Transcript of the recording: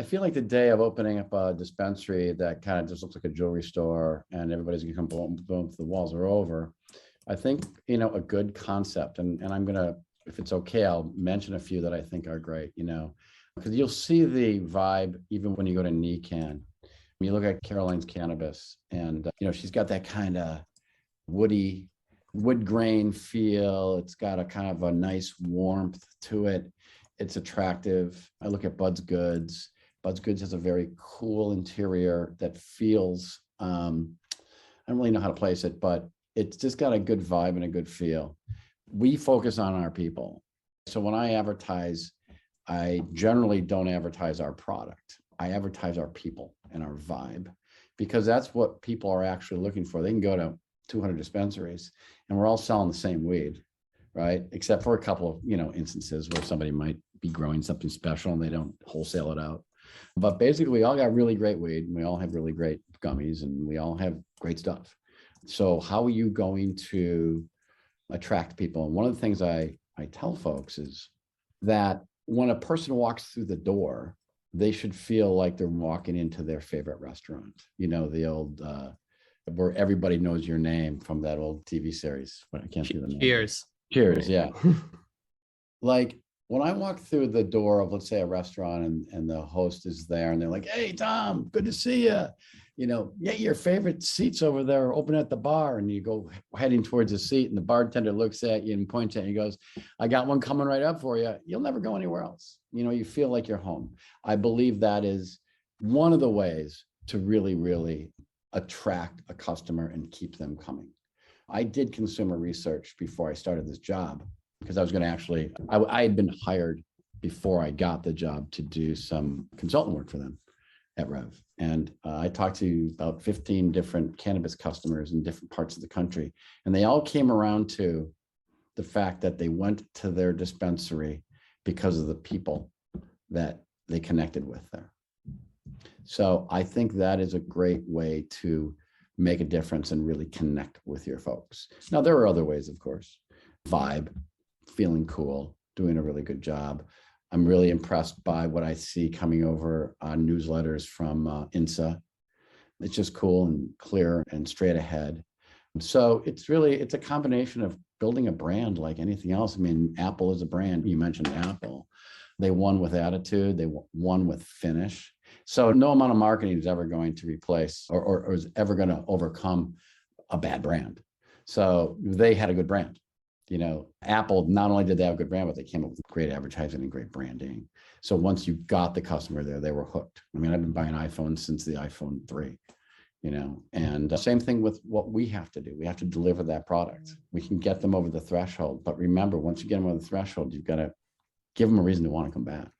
I feel like the day of opening up a dispensary that kind of just looks like a jewelry store and everybody's gonna come boom, boom, the walls are over. I think, a good concept, and I'm gonna, if it's okay, I'll mention a few that I think are great, because you'll see the vibe even when you go to NECAN. When you look at Caroline's Cannabis, and she's got that kind of wood grain feel. It's got a kind of a nice warmth to it. It's attractive. I look at Bud's Goods. Bud's Goods has a very cool interior that feels, I don't really know how to place it, but it's just got a good vibe and a good feel. We focus on our people. So when I advertise, I generally don't advertise our product. I advertise our people and our vibe, because that's what people are actually looking for. They can go to 200 dispensaries and we're all selling the same weed, right? Except for a couple of, instances where somebody might be growing something special and they don't wholesale it out. But basically we all got really great weed and we all have really great gummies and we all have great stuff. So how are you going to attract people? And one of the things I tell folks is that when a person walks through the door, they should feel like they're walking into their favorite restaurant. The old, where everybody knows your name from that old TV series. But I can't see the name. Cheers. Cheers, yeah. Like when I walk through the door of, let's say, a restaurant and the host is there and they're like, "Hey, Tom, good to see you. Get your favorite seats over there, open at the bar." And you go heading towards a seat and the bartender looks at you and points at you and goes, "I got one coming right up for you." You'll never go anywhere else. You feel like you're home. I believe that is one of the ways to really, really attract a customer and keep them coming. I did consumer research before I started this job because I was going to actually, I had been hired before I got the job to do some consultant work for them at Rev. And I talked to about 15 different cannabis customers in different parts of the country. And they all came around to the fact that they went to their dispensary because of the people that they connected with there. So I think that is a great way to make a difference and really connect with your folks. Now, there are other ways, of course. Vibe, feeling cool, doing a really good job. I'm really impressed by what I see coming over on newsletters from INSA. It's just cool and clear and straight ahead. So it's a combination of building a brand like anything else. I mean, Apple is a brand. You mentioned Apple. They won with attitude. They won with finish. So no amount of marketing is ever going to replace or is ever going to overcome a bad brand. So they had a good brand. Apple, not only did they have a good brand, but they came up with great advertising and great branding. So once you got the customer there, they were hooked. I mean, I've been buying iPhones since the iPhone 3, and same thing with what we have to do. We have to deliver that product. We can get them over the threshold. But remember, once you get them over the threshold, you've got to give them a reason to want to come back.